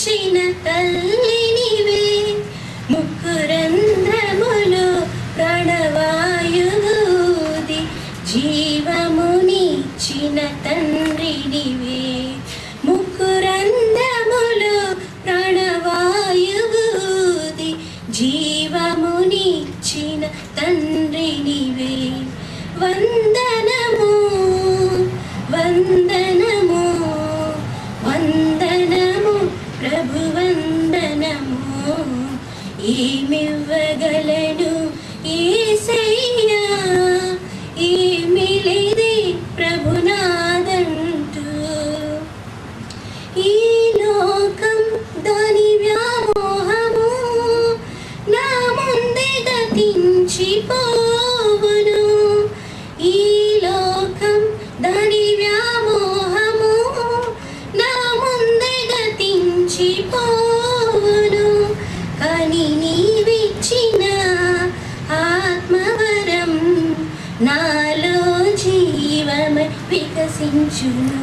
ఇచ్చిన తల్లినివే, ముక్కురంధ్రములో ప్రాణవాయువుది, జీవమునిచ్చిన తండ్రినివే. ముక్కురంధ్రములో ప్రాణవాయువుది, జీవమునిచ్చిన తండ్రినివే. వందనము వందనము వందనము ప్రభు వందనము. ఏమివ్వగలను యేసయ్యా, ఏమి లేదే ప్రభునాదంటూ. ఈ లోకం దాని వ్యామోహము నా ముందే గతించిపోవును. ఈ లోకం దాని వ్యామోహము నా ముందే గతించిపోవును. కానీ నీవిచ్చిన ఆత్మవరం నాలో జీవమై వికసించును.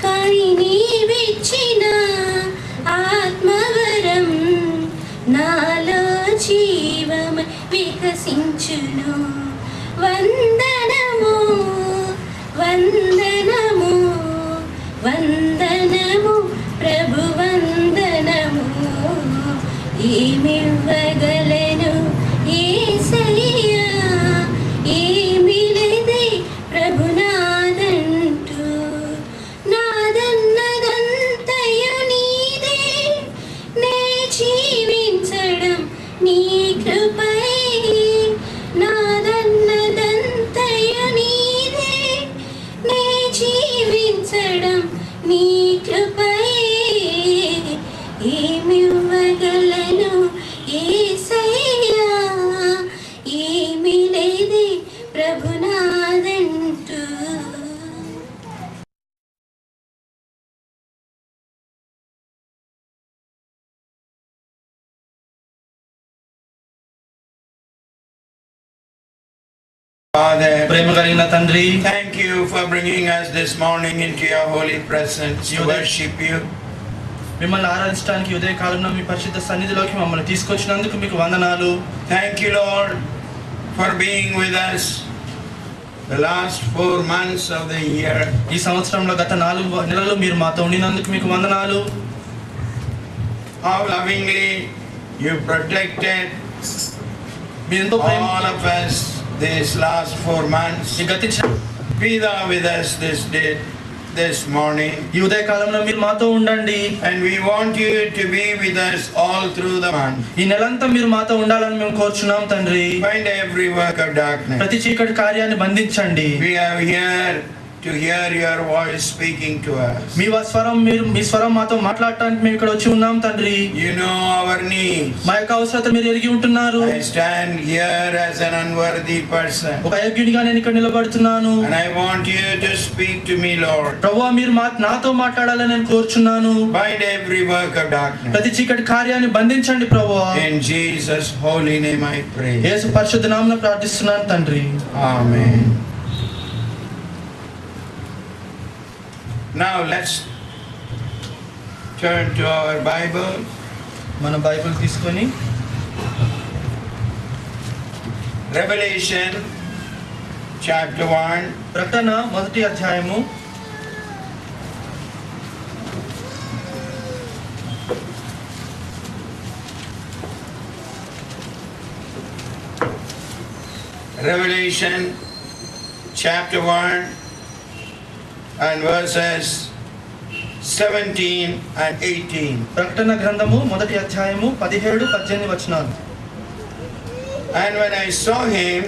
కానీ నీవిచ్చిన ఆత్మవరం నాలో జీవమై వికసించును. వందనము వందనము వందనము ప్రభు వందనము. ఏమివ్వగలను యేసయ్యా, ఏమి లేదే ప్రభునాదంటూ. నాదన్నదంతయు నీదే, నే జీవించడం నీ కృపై. నాదన్నదంతయు నీదే, నే జీవించడం నీ కృపై. ఏమివ్వగలను యేసయ్యా, ఏమి లేదే ప్రభునాదంటూ. Father, ప్రేమ కలిగిన తండ్రి, thank you for bringing us this morning into your holy presence to worship you. మిమ్మల్ని ఆరాధించడానికి ఉదయ కాలంలో మీ పరిశుద్ధ సన్నిధిలోకి మమ్మల్ని తీసుకొచ్చినందుకు మీకు వందనాలు. Thank you, Lord, for being with us the last 4 months of the year. ఈ సంవత్సరంలో గత 4 నెలలు మీరు మాతో ఉండినందుకు మీకు వందనాలు. How lovingly you protected మీరు ఎంతో all of us these last 4 months. ఈ గతించిన Be thou with us this morning. ఈ ఉదయ కాలంలో మీరు మాతో ఉండండి. And we want you to be with us all through the month. ఈ నెలంతా మీరు మాతో ఉండాలని మేము కోరుచున్నాం తండ్రి. Bind every work of darkness. ప్రతి చీకటి కార్యాన్ని బంధించండి. We are here to hear your voice speaking to us. మీ స్వరం మాతో మాట్లాడటానికి మేము ఇక్కడ వచ్చి ఉన్నాం తండ్రి. You know our needs. మా యొక్క అవసరత మీరు ఎరిగి ఉంటున్నారు. I stand here as an unworthy person. ఒక అయోగ్యుడిగా నేను ఇక్కడ నిలబడుతున్నాను. And I want you to speak to me, Lord. ప్రభువా, మీరు నాతో మాట్లాడాలని నేను కోరుచున్నాను. Bind every work of darkness. ప్రతి చీకటి కార్యాన్ని బంధించండి ప్రభువా. In Jesus' holy name I pray. యేసు పరిశుద్ధ నామమున ప్రార్థిస్తున్నాను తండ్రి. Amen. Now let's turn to our Bible. మన బైబిల్ తీసుకొని Revelation chapter 1. ప్రకటన 1వ అధ్యాయము Revelation chapter 1 and verses 17 and 18. ప్రకటన గ్రంథము 1వ అధ్యాయము 17, 18 వచనాలు. And when I saw him,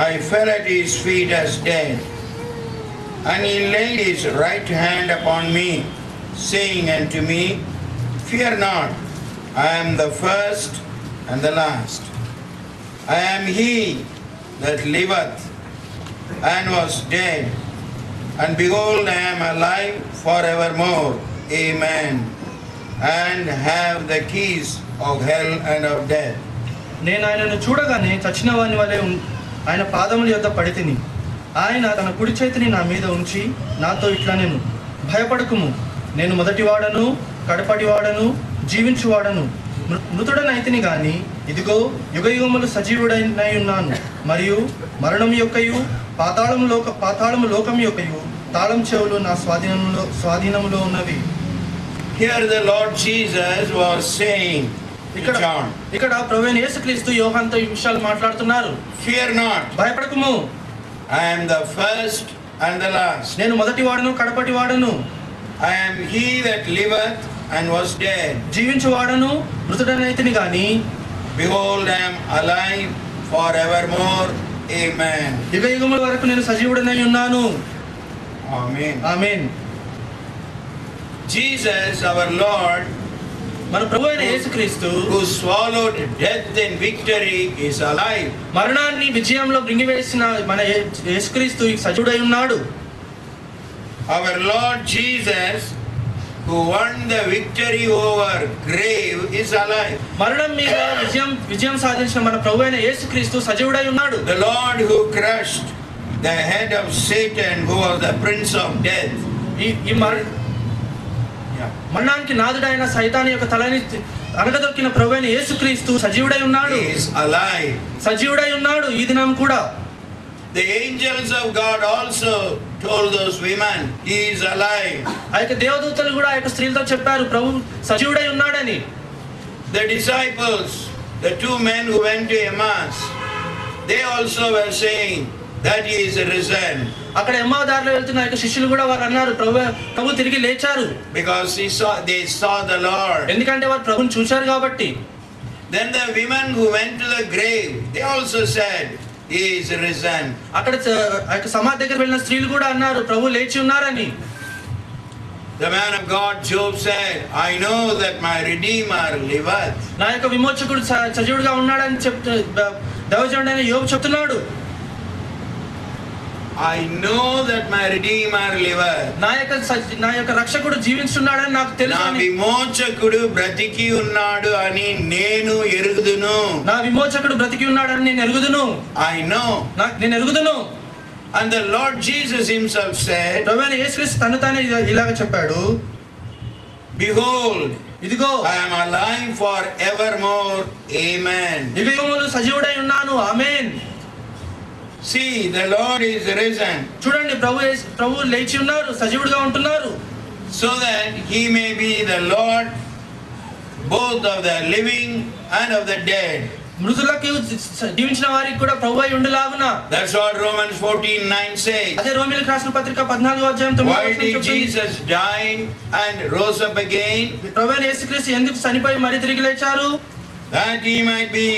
I fell at his feet as dead. And he laid his right hand upon me, saying unto me, Fear not, I am the first and the last. I am he that liveth and was dead, and behold, I am alive forevermore. Amen. And have the keys of hell and of death. నేను ఆయనను చూడగానే చచ్చిన వాని వలె ఆయన పాదముల యొద్ద పడితిని. ఆయన తన కుడి చేతిని నా మీద ఉంచి నాతో ఇట్లా, నేను భయపడకుము, నేను మొదటివాడను కడపటివాడను జీవించువాడను మృతుడనైతిని గాని ఇదిగో యుగయుగములు సజీవుడనై ఉన్నాను, మరియు మరణం యొక్కయు పాతాళము లోకం యొక్కయు తాళం చెవులు నా స్వాధీనములో ఉన్నవి. Here the Lord Jesus was saying to John, ఇక్కడ ప్రభువైన యేసుక్రీస్తు యోహానుతో ఈ విషయాలు మాట్లాడుతున్నారు. fear not, భయపడకుము, I am the first and the last. నేను మొదటివాడను కడపటివాడను. I am he that liveth and was dead. జీవించువాడను మృతుడనైతిని గాని Behold, I am alive forevermore. Amen. యుగయుగముల వరకు నేను సజీవుడనై ఉన్నాను. Amen. Amen. Jesus, our Lord, మన ప్రభువైన యేసుక్రీస్తు who swallowed death in victory, is alive. మరణాన్ని విజయంలో మృంగివేసిన మన యేసుక్రీస్తు సజీవుడై ఉన్నాడు. Our Lord Jesus, who won the victory over grave, is alive. మరణం మీద విజయం సాధించిన మన ప్రభువైన యేసుక్రీస్తు సజీవుడై ఉన్నాడు. The Lord who crushed the head of Satan, who was the prince of death. ఈ మరణానికి నాదుడైన సైతాను యొక్క తలని అనగదొక్కిన ప్రభువైన యేసుక్రీస్తు సజీవుడై ఉన్నాడు. He is alive. సజీవుడై ఉన్నాడు ఈ దినం కూడా. The angels of God also told those women, he is alive. ఆ యొక్క దేవదూతలు కూడా ఆ యొక్క స్త్రీలతో చెప్పారు ప్రభు సజీవుడై ఉన్నాడని. The disciples, the two men who went to Emmaus, they also were saying that he is risen. అక్కడ ఎమ్మా దారిలో వెళ్తున్న యొక్క శిష్యులు కూడా వారు అన్నారు ప్రభు తిరిగి లేచారు. Because they saw the Lord. ఎందుకంటే వారు ప్రభుని చూశారు కాబట్టి. Then the women who went to the grave, they also said, he is risen. అక్కడ సమాధి దగ్గర వెళ్ళిన స్త్రీలు కూడా అన్నారు ప్రభు లేచి ఉన్నారని. The man of God Job said, I know that my Redeemer liveth. నా యొక్క విమోచకుడు సజీవుడిగా ఉన్నాడని దైవజనుడైన యోబు చెప్తున్నాడు. I know that my Redeemer liveth. నా యొక్క రక్షకుడు జీవిస్తున్నాడని నాకు తెలుసు. నా విమోచకుడు బ్రతికి ఉన్నాడు అని నేను ఎరుగుదును. నా విమోచకుడు బ్రతికి ఉన్నాడని నేను ఎరుగుదును. I know. నేను ఎరుగుదును. And the Lord Jesus himself said, ప్రభువైన యేసుక్రీస్తు తను తానే ఇలాగ చెప్పాడు, behold, ఇదిగో I am alive forevermore. Amen. యుగయుగములు సజీవుడై ఉన్నాను. ఆమేన్. See, the Lord is risen. చూడండి ప్రభు లేచి ఉన్నారు, సజీవుడిగా ఉంటున్నారు. So that he may be the Lord both of the living and of the dead. మృతులకు జీవించిన వారికి కూడా ప్రభు అయి ఉండులాగున. That's what Romans 14:9 says. అదే రోమీయులకు రాసిన పత్రిక 14వ అధ్యాయం 9వ Why వచనం did చెప్తుంది. Jesus die and rose up again? ప్రభువైన యేసుక్రీస్తు ఎందుకు చనిపోయి మరి తిరిగి లేచారు? That he might be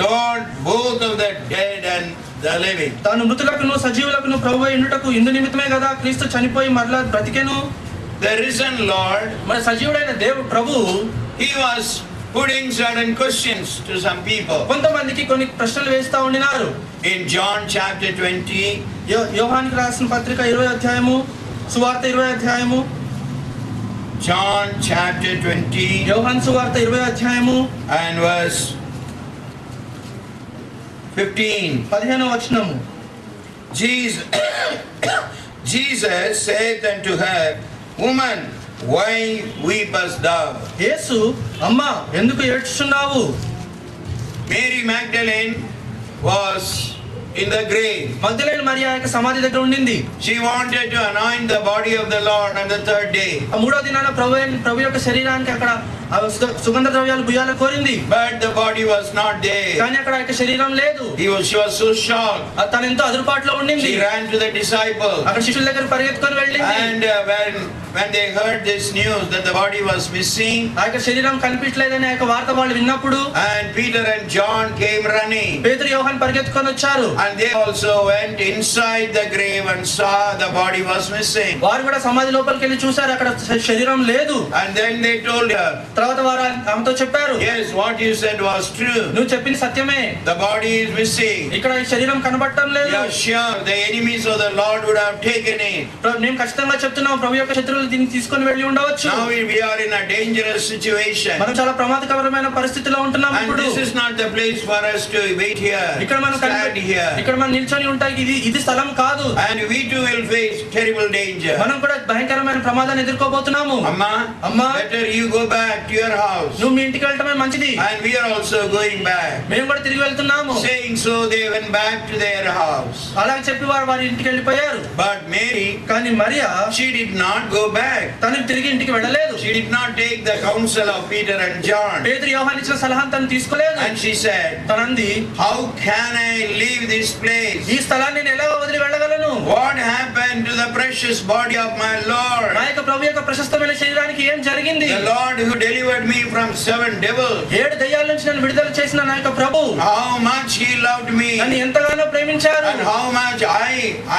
Lord both of the dead and the living. తాను మృతులకును సజీవులకును ప్రభు అయి ఉండుటకు ఇందు నిమిత్తమే కదా క్రీస్తు చనిపోయి మరలా బ్రతికెను. The risen Lord, మన సజీవుడైన ప్రభు he was putting certain questions to some people. కొంతమందికి కొన్ని ప్రశ్నలు వేస్తా ఉండినారు. In John chapter 20, యోహానుకు రాసిన పత్రిక 20వ అధ్యాయము, సువార్త 20వ అధ్యాయము. John chapter 20 యోహాను సువార్త 20వ అధ్యాయము and verse 15. వచనము. Jesus said unto her, Woman, why weepest thou? యేసు, అమ్మా ఎందుకు ఏడ్చుచున్నావు? Mary Magdalene was in the grave. మగ్దలేనే Mariya యొక్క సమాధి దగ్గర ఉండింది. She wanted to anoint the body of the Lord on the third day. మూడో దినాన ప్రభు యొక్క శరీరానికి అక్కడ సుగంధ ద్రవ్యాలు బుయ్యాలని కోరింది. But the body was not there. కానీ అక్కడ యొక్క శరీరం లేదు. She was so shocked. తను ఎంతో అదురుపాటులో ఉండింది. She ran to the disciples. అక్కడ శిష్యుల దగ్గర పరిగెత్తుకొని వెళ్ళింది. And when they heard this news that the body was missing, ఆ యొక్క శరీరం కనిపించలేదని ఆ యొక్క వార్త వాళ్ళు విన్నప్పుడు, and Peter and John came running. పేతురు యోహాను పరిగెత్తుకొని వచ్చారు. And they also went inside the grave and saw the body was missing. వారు కూడా సమాధి లోపలికి వెళ్ళి చూశారు, అక్కడ శరీరం లేదు. And then they told her, తర్వాత వారు ఆమెతో చెప్పారు, yes, what you said was true. నువ్వు చెప్పింది సత్యమే. The body is missing. ఇక్కడ ఈ శరీరం కనబడటం లేదు. Yeah, sure, the enemies of the Lord would have taken it. నేను ఖచ్చితంగా చెప్తున్నాను, ప్రభు యొక్క శత్రువులు తల్లిదండ్రులు దీన్ని తీసుకొని వెళ్ళి ఉండవచ్చు. Now we are in a dangerous situation. మనం చాలా ప్రమాదకరమైన పరిస్థితిలో ఉంటున్నాం And ఇప్పుడు. this is not the place for us to wait here, ఇక్కడ మనం stand here. ఇక్కడ మనం నిల్చొని ఉంటాయి. ఇది స్థలం కాదు. And we too will face terrible danger. మనం కూడా భయంకరమైన ప్రమాదాన్ని ఎదుర్కోబోతున్నాము. Amma, better you go back to your house. నువ్వు మీ ఇంటికి వెళ్ళటమే మంచిది. And we are also going back. మేము కూడా తిరిగి వెళ్తున్నాము. Saying so, they went back to their house. అలా చెప్పి వారి ఇంటికి వెళ్ళిపోయారు. But Mary, కానీ Mariya, she did not go back. తను తిరిగి ఇంటికి వెళ్ళలేదు. She did not take the counsel of Peter and John. పేతురు యోహాను ఇచ్చిన సలహాను తను తీసుకోలేదు. And she said, తనంది, how can I leave this place? ఈ స్థలాన్ని నేను ఎలా వదిలి వెళ్ళగలను? What happened to the precious body of my Lord? నా యొక్క ప్రభు యొక్క ప్రశస్తమైన శరీరానికి ఏం జరిగింది? The Lord who delivered me from 7 devils. 7 దయ్యాల నుంచి నన్ను విడుదల చేసిన నా యొక్క ప్రభు How much he loved me. నన్ను ఎంతగానో ప్రేమించారు. And how much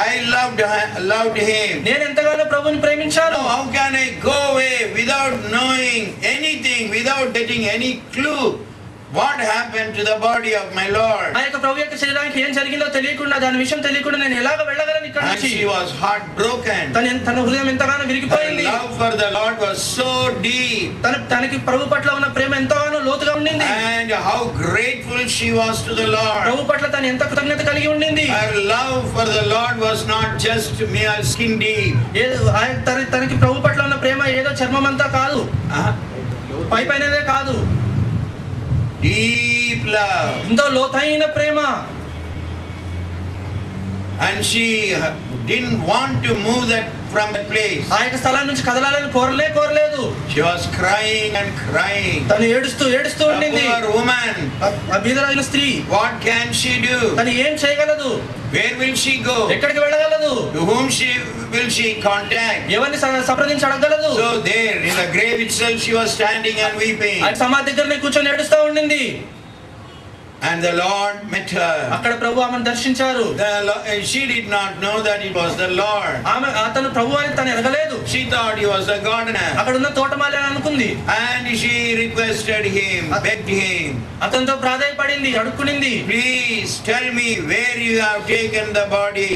I loved him. నేను ఎంతగానో ప్రభువుని ప్రేమించాను. Now how can I go away without knowing anything, without getting any clue? What happened to the body of my Lord? ఆ యొక్క ప్రభు యొక్క శరీరానికి ఏం జరిగిందో తెలియకుండా, దాని విషయం తెలియకుండా నేను ఎలాగ వెళ్ళగలను ఇక్కడ And నుంచి? she was heartbroken. తన హృదయం ఎంతగానో Her విరిగిపోయింది. love for the Lord was so deep. తనకి ప్రభు పట్ల ఉన్న ప్రేమ ఎంతగానో లోతుగా ఉండింది. And how grateful she was to the Lord. ప్రభు పట్ల తను ఎంత కృతజ్ఞత కలిగి ఉండింది. Her love for the Lord was not just mere skin deep. తనకి ప్రభు పట్ల ఉన్న ప్రేమ ఏదో చర్మం అంతా కాదు, పైపైనదే కాదు. Deep love. ఎంతో లోతైన ప్రేమ. And she didn't want to move that from that place. ఆ యొక్క స్థలం నుంచి కదలాలని కోరలేదు. She was crying and crying. తను ఏడుస్తూ A ఉండింది. poor woman. ఆ బీదరాలైన స్త్రీ. What can she do? తను ఏం చేయగలదు? Where will she go? ఎక్కడికి వెళ్ళగలదు? To whom will she contact? ఎవరిని సంప్రదించి అడగలదు? So there in the grave itself she was standing and weeping. ఆ సమాధి దగ్గరనే కూర్చొని ఏడుస్తూ ఉండింది. And the Lord met her. అక్కడ ప్రభు ఆమెను దర్శించారు. She did not know that it was the Lord. అతను ప్రభు అని తను ఎరగలేదు. She thought he was a gardener. అక్కడ ఉన్న తోటమాలి అని అనుకుంది. And she requested him, begged him. అతనితో ప్రాధేయపడింది, అడుక్కునింది. Please tell me where you have taken the body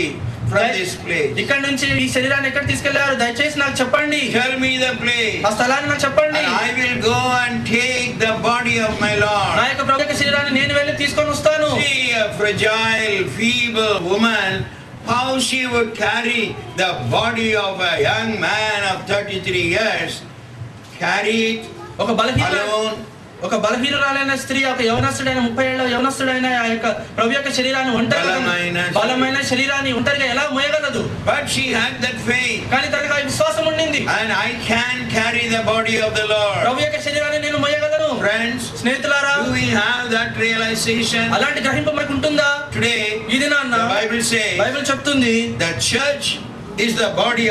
from this place. ఇక్కడ నుంచి ఈ శరీరాన్ని ఎక్కడ తీసుకెళ్లారు? దయచేసి నాకు చెప్పండి. Tell me the place. ఆ స్థలాన్ని నాకు చెప్పండి. And I will go and take the body of my Lord. నా యొక్క ప్రభు యొక్క శరీరాన్ని నేను వెళ్ళి తీసుకొని వస్తాను. See, a fragile, feeble woman, how she would carry the body of a young man of 33 years, carry it alone. ఒక బలహీనురాలైన స్త్రీ, ఒక యవనస్తుడైన 30 ఏళ్ల యవనస్తుడైన ఆ యొక్క ప్రభు యొక్క శరీరాన్ని బలమైన శరీరాన్ని ఒంటరిగా ఎలా మోయగలదు? But she had that faith. కానీ తనకు ఆ విశ్వాసం ఉండింది. And I can carry the body of the Lord. ప్రభు యొక్క శరీరాన్ని నేను మోయగలను. Friends, స్నేహితులారా, do we have that realization? అలాంటి గ్రహింపు మనకు ఉంటుందా? Today, ఇది నాన్న బైబిల్ చెప్తుంది, the church is the body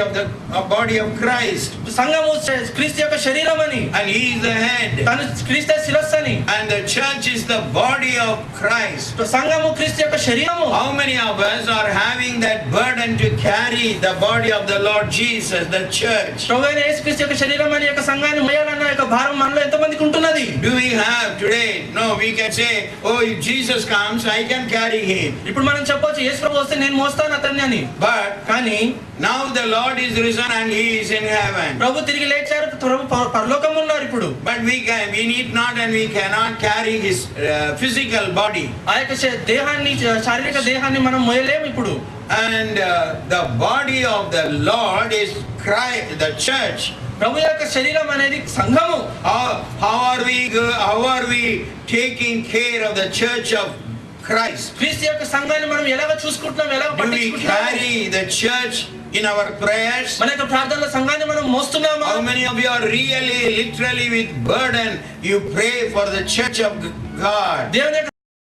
of Christ. సంఘము క్రీస్తు యొక్క శరీరం అని. And he is the head. తను క్రీస్తు శిరస్సు అని. And the church is the body of Christ. సంఘము క్రీస్తు యొక్క శరీరము. How many of us are having that burden to carry the body of the Lord Jesus, the church? ప్రభువైన యేసుక్రీస్తు యొక్క శరీరం అనే యొక్క సంఘాన్ని మోయాలన్న యొక్క భారం మనలో ఎంతమందికి ఉంటున్నది? Do we have today? No, we can say, oh, if Jesus comes, I can carry him. ఇప్పుడు మనం చెప్పొచ్చు, యేసు ప్రభు వస్తే నేను మోస్తాను అతన్ని అని. But కానీ now the Lord is risen and he is in heaven. ప్రభు తిరిగి లేచారు, ప్రభు పరలోకంలో ఉన్నారు ఇప్పుడు. But we need not and we cannot carry his physical body. ఆ యొక్క దేహాన్ని, శారీరక దేహాన్ని మనం మోయలేము ఇప్పుడు. And the body of the Lord is Christ, the church. ప్రభు యొక్క శరీరం అనేది సంఘము. How are we taking care of the church of Christ? క్రీస్తు యొక్క సంఘాన్ని మనం ఎలాగ చూసుకుంటున్నాం, ఎలాగ Do we పట్టించుకుంటున్నాం? carry the church in our prayers? మన యొక్క ప్రార్థనలో సంఘాన్ని మనం మోస్తున్నామా? How many of you are really, literally with burden, you pray for the church of God? దేవుని యొక్క